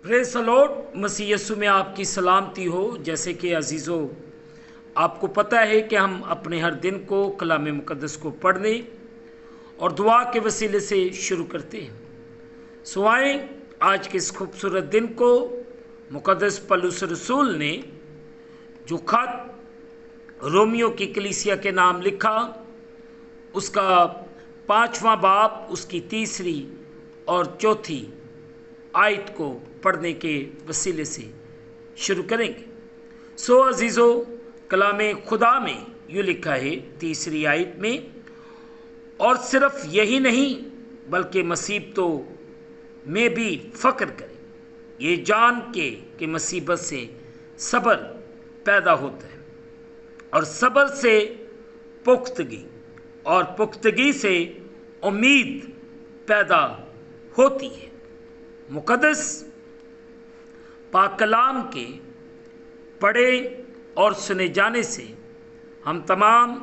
پریز دی lord, مسیح یسوع میں آپ کی سلامتی ہو۔ جیسے کہ عزیزو آپ کو پتہ ہے کہ ہم اپنے ہر دن کو کلام مقدس کو پڑھنے اور دعا کے وسیلے سے شروع کرتے ہیں۔ سو آئیں آج کے اس خوبصورت دن کو مقدس پولس رسول نے جو خط رومیو کی کلیسیا کے نام لکھا، اس کا 5واں باب، اس کی 3 اور 4 آیت کو پڑھنے کے وسیلے سے شروع کریں گے۔ سو عزیزو، کلام خدا میں یوں لکھا ہے 3 آیت میں، اور صرف یہی نہیں بلکہ مصیبتوں میں بھی فخر کریں، یہ جان کے کہ مصیبت سے صبر پیدا ہوتا ہے، اور صبر سے پختگی، اور پختگی سے امید پیدا ہوتی ہے۔ مقدس پاک کلام کے پڑھے اور سنے جانے سے ہم تمام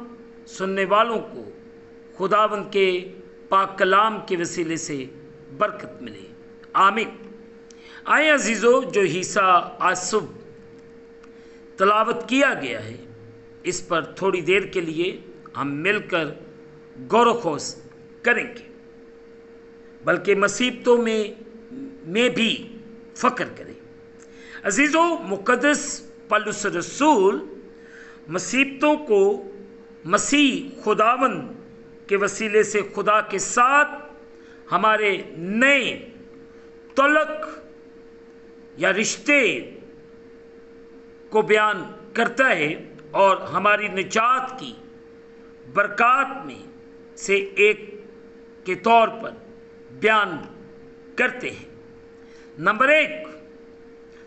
سننے والوں کو خداوند کے پاک کلام کے وسیلے سے برکت ملے، آمین۔ آئیں عزیزو، جو حصہ آج صبح تلاوت کیا گیا ہے، اس پر تھوڑی دیر کے لیے ہم مل کر غور و خوض کریں گے، بلکہ مصیبتوں میں بھی فخر کریں۔ عزیزو، مقدس پولس رسول مصیبتوں کو مسیح خداوند کے وسیلے سے خدا کے ساتھ ہمارے نئے تعلق یا رشتے کو بیان کرتا ہے، اور ہماری نجات کی برکات میں سے ایک کے طور پر بیان کرتے ہیں۔ نمبر 1،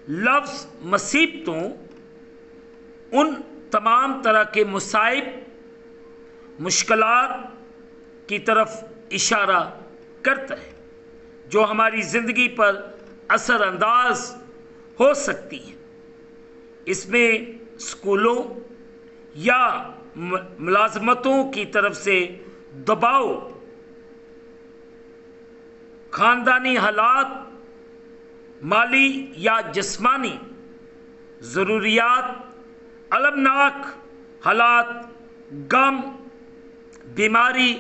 لفظ مصیبتوں ان تمام طرح کے مصائب، مشکلات کی طرف اشارہ کرتا ہے جو ہماری زندگی پر اثر انداز ہو سکتی ہیں۔ اس میں اسکولوں یا ملازمتوں کی طرف سے دباؤ، خاندانی حالات، مالی یا جسمانی ضروریات، المناک حالات، غم، بیماری،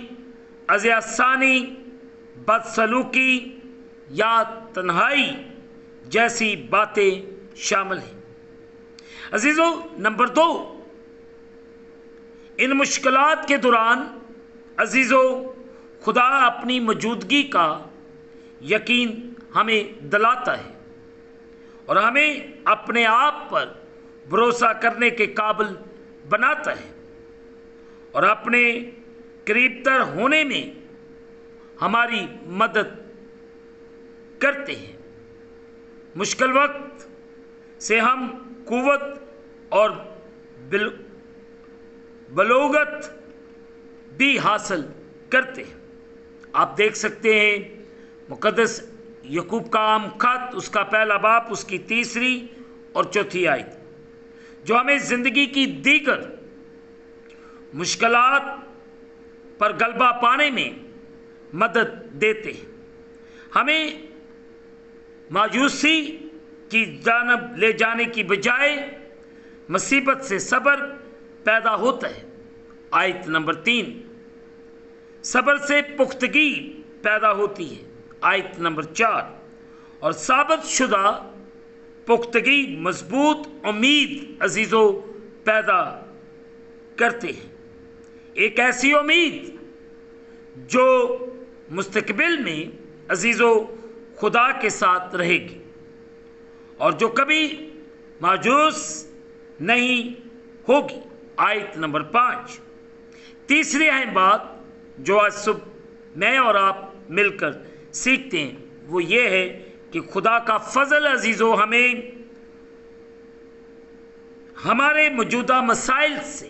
اذیت ثانی، بدسلوکی یا تنہائی جیسی باتیں شامل ہیں۔ عزیزو، نمبر 2، ان مشکلات کے دوران عزیزو خدا اپنی موجودگی کا یقین ہمیں دلاتا ہے اور ہمیں اپنے آپ پر بھروسہ کرنے کے قابل بناتا ہے، اور اپنے قریب تر ہونے میں ہماری مدد کرتے ہیں۔ مشکل وقت سے ہم قوت اور بلوغت بھی حاصل کرتے ہیں۔ آپ دیکھ سکتے ہیں مقدس یعقوب کا عام خط، اس کا 1 باب، اس کی 3 اور 4 آیت، جو ہمیں زندگی کی دیگر مشکلات پر غلبہ پانے میں مدد دیتے ہیں۔ ہمیں مایوسی کی جانب لے جانے کی بجائے مصیبت سے صبر پیدا ہوتا ہے۔ آیت نمبر 3، صبر سے پختگی پیدا ہوتی ہے۔ آیت نمبر 4، اور ثابت شدہ پختگی مضبوط امید عزیزو پیدا کرتے ہیں، ایک ایسی امید جو مستقبل میں عزیزو خدا کے ساتھ رہے گی اور جو کبھی مایوس نہیں ہوگی۔ آیت نمبر 5، تیسری اہم بات جو آج صبح میں اور آپ مل کر سیکھتے ہیں وہ یہ ہے کہ خدا کا فضل عزیزو ہمیں ہمارے موجودہ مسائل سے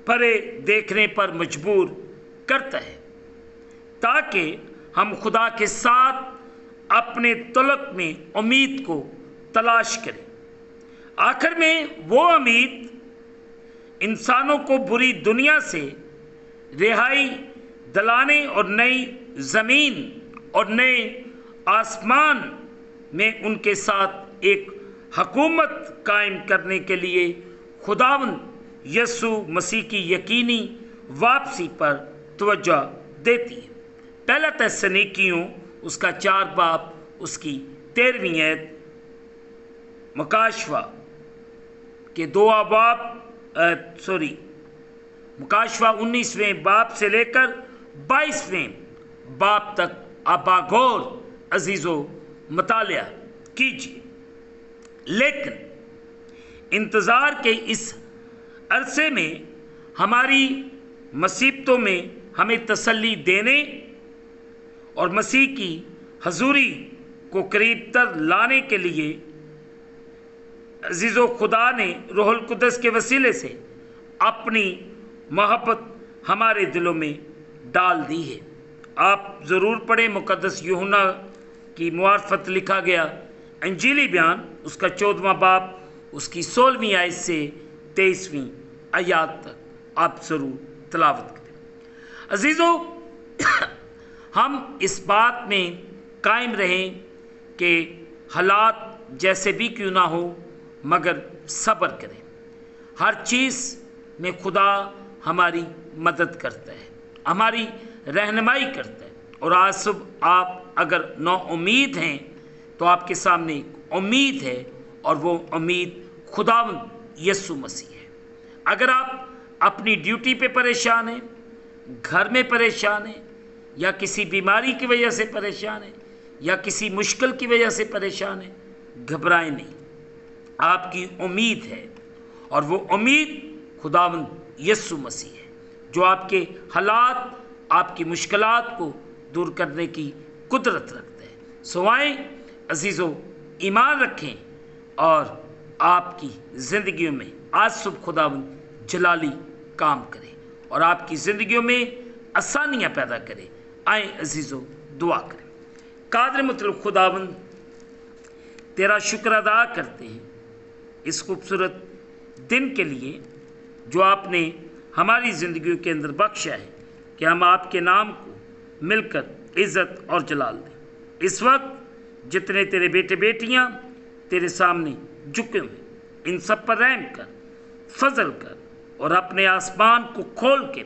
پرے دیکھنے پر مجبور کرتا ہے تاکہ ہم خدا کے ساتھ اپنے تعلق میں امید کو تلاش کریں۔ آخر میں وہ امید انسانوں کو بری دنیا سے رہائی دلانے اور نئی زمین اور نئے آسمان میں ان کے ساتھ ایک حکومت قائم کرنے کے لیے خداوند یسوع مسیح کی یقینی واپسی پر توجہ دیتی ہے۔ پہلا تسالونیکیوں اس کا 4 باب اس کی 13ویں آیت، مکاشفہ کے 2 باب مکاشفہ 19ویں باب سے لے کر 22ویں باب تک آپ باغور عزیزو مطالعہ کیجیے۔ لیکن انتظار کے اس عرصے میں ہماری مصیبتوں میں ہمیں تسلی دینے اور مسیح کی حضوری کو قریب تر لانے کے لیے عزیزو خدا نے روح القدس کے وسیلے سے اپنی محبت ہمارے دلوں میں ڈال دی ہے۔ آپ ضرور پڑھیں مقدس یوحنا کی معرفت لکھا گیا انجیلی بیان اس کا 14واں باب اس کی 16ویں آیت سے 23ویں آیات تک آپ ضرور تلاوت کریں۔ عزیزو، ہم اس بات میں قائم رہیں کہ حالات جیسے بھی کیوں نہ ہو مگر صبر کریں۔ ہر چیز میں خدا ہماری مدد کرتا ہے، ہماری رہنمائی کرتا ہے۔ اور آج صبح آپ اگر نا امید ہیں تو آپ کے سامنے ایک امید ہے، اور وہ امید خداوند یسوع مسیح ہے۔ اگر آپ اپنی ڈیوٹی پہ پریشان ہیں، گھر میں پریشان ہیں، یا کسی بیماری کی وجہ سے پریشان ہیں، یا کسی مشکل کی وجہ سے پریشان ہیں، گھبرائیں نہیں۔ آپ کی امید ہے، اور وہ امید خداوند یسوع مسیح ہے جو آپ کے حالات، آپ کی مشکلات کو دور کرنے کی قدرت رکھتا ہے۔ سوائیں عزیزو ایمان رکھیں اور آپ کی زندگیوں میں آج صبح خداوند جلالی کام کرے اور آپ کی زندگیوں میں آسانیاں پیدا کرے۔ آئیں عزیزو دعا کریں۔ قادر مطلب خداوند، تیرا شکر ادا کرتے ہیں اس خوبصورت دن کے لیے جو آپ نے ہماری زندگیوں کے اندر بخشا ہے کہ ہم آپ کے نام کو مل کر عزت اور جلال دیں۔ اس وقت جتنے تیرے بیٹے بیٹیاں تیرے سامنے جھکے ہوئے، ان سب پر رحم کر، فضل کر، اور اپنے آسمان کو کھول کے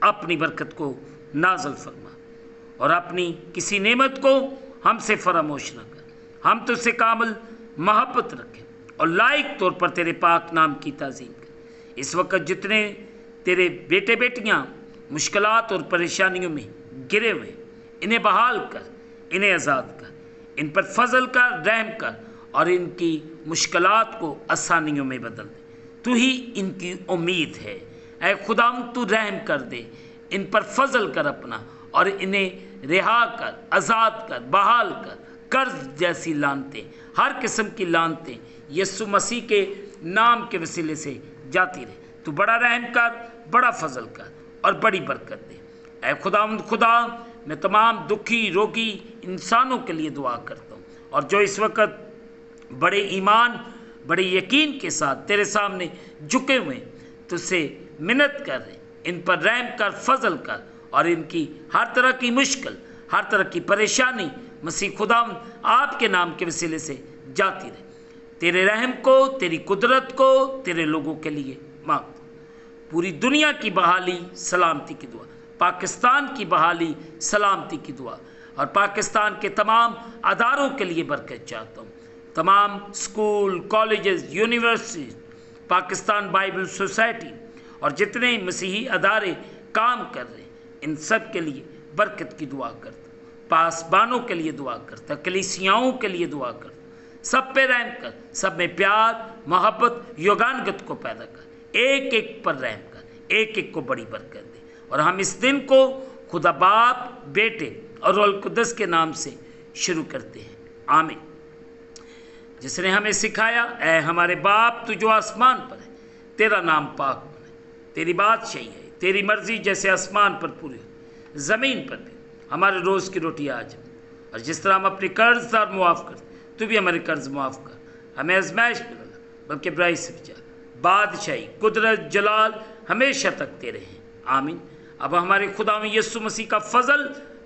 اپنی برکت کو نازل فرما، اور اپنی کسی نعمت کو ہم سے فراموش نہ کر۔ ہم تو سے کامل محبت رکھیں اور لائق طور پر تیرے پاک نام کی تعظیم کریں۔ اس وقت جتنے تیرے بیٹے بیٹیاں مشکلات اور پریشانیوں میں گرے ہوئے، انہیں بحال کر، انہیں آزاد کر، ان پر فضل کر، رحم کر، اور ان کی مشکلات کو آسانیوں میں بدل دے۔ تو ہی ان کی امید ہے۔ اے خداوند، تو رحم کر دے، ان پر فضل کر اپنا، اور انہیں رہا کر، آزاد کر، بحال کر۔ قرض جیسی لانتیں، ہر قسم کی لانتیں یسوع مسیح کے نام کے وسیلے سے جاتی رہے۔ تو بڑا رحم کر، بڑا فضل کر، اور بڑی برکت دے۔ اے خداوند خدا، میں تمام دکھی روگی انسانوں کے لیے دعا کرتا ہوں، اور جو اس وقت بڑے ایمان، بڑے یقین کے ساتھ تیرے سامنے جھکے ہوئے تجھ سے منت کر رہے ہیں، ان پر رحم کر، فضل کر، اور ان کی ہر طرح کی مشکل، ہر طرح کی پریشانی مسیح خداوند آپ کے نام کے وسیلے سے جاتی رہے۔ تیرے رحم کو، تیری قدرت کو تیرے لوگوں کے لیے مانگتا ہوں۔ پوری دنیا کی بحالی، سلامتی کی دعا، پاکستان کی بحالی، سلامتی کی دعا، اور پاکستان کے تمام اداروں کے لیے برکت چاہتا ہوں۔ تمام school, colleges, universities, Pakistan Bible society, اور جتنے مسیحی ادارے کام کر رہے ہیں، ان سب کے لیے برکت کی دعا کرتا ہوں۔ پاسبانوں کے لیے دعا کرتا، کلیسیاؤں کے لیے دعا کرتا، سب پہ رحم کر، سب میں پیار، محبت، یوگانگت کو پیدا کر، ایک ایک پر رحم کر، ایک ایک کو بڑی برکت دے۔ اور ہم اس دن کو خدا باپ، بیٹے اور روح القدس کے نام سے شروع کرتے ہیں۔ آمین۔ جس نے ہمیں سکھایا، اے ہمارے باپ تو جو آسمان پر ہے، تیرا نام پاک بنے، تیری بادشاہی ہے، تیری مرضی جیسے آسمان پر پوری ہو، زمین پر بھی ہمارے روز کی روٹی آج ہمیں، اور جس طرح ہم اپنے قرض دار معاف کرتے، تو بھی ہمارے قرض معاف کر، ہمیں آزمائش میں نہ لا بلکہ برائی سے بچا۔ بادشاہی، قدرت، جلال ہمیشہ تک تیرے ہیں۔ آمین۔ اب ہمارے خدا میں یسوع مسیح کا فضل،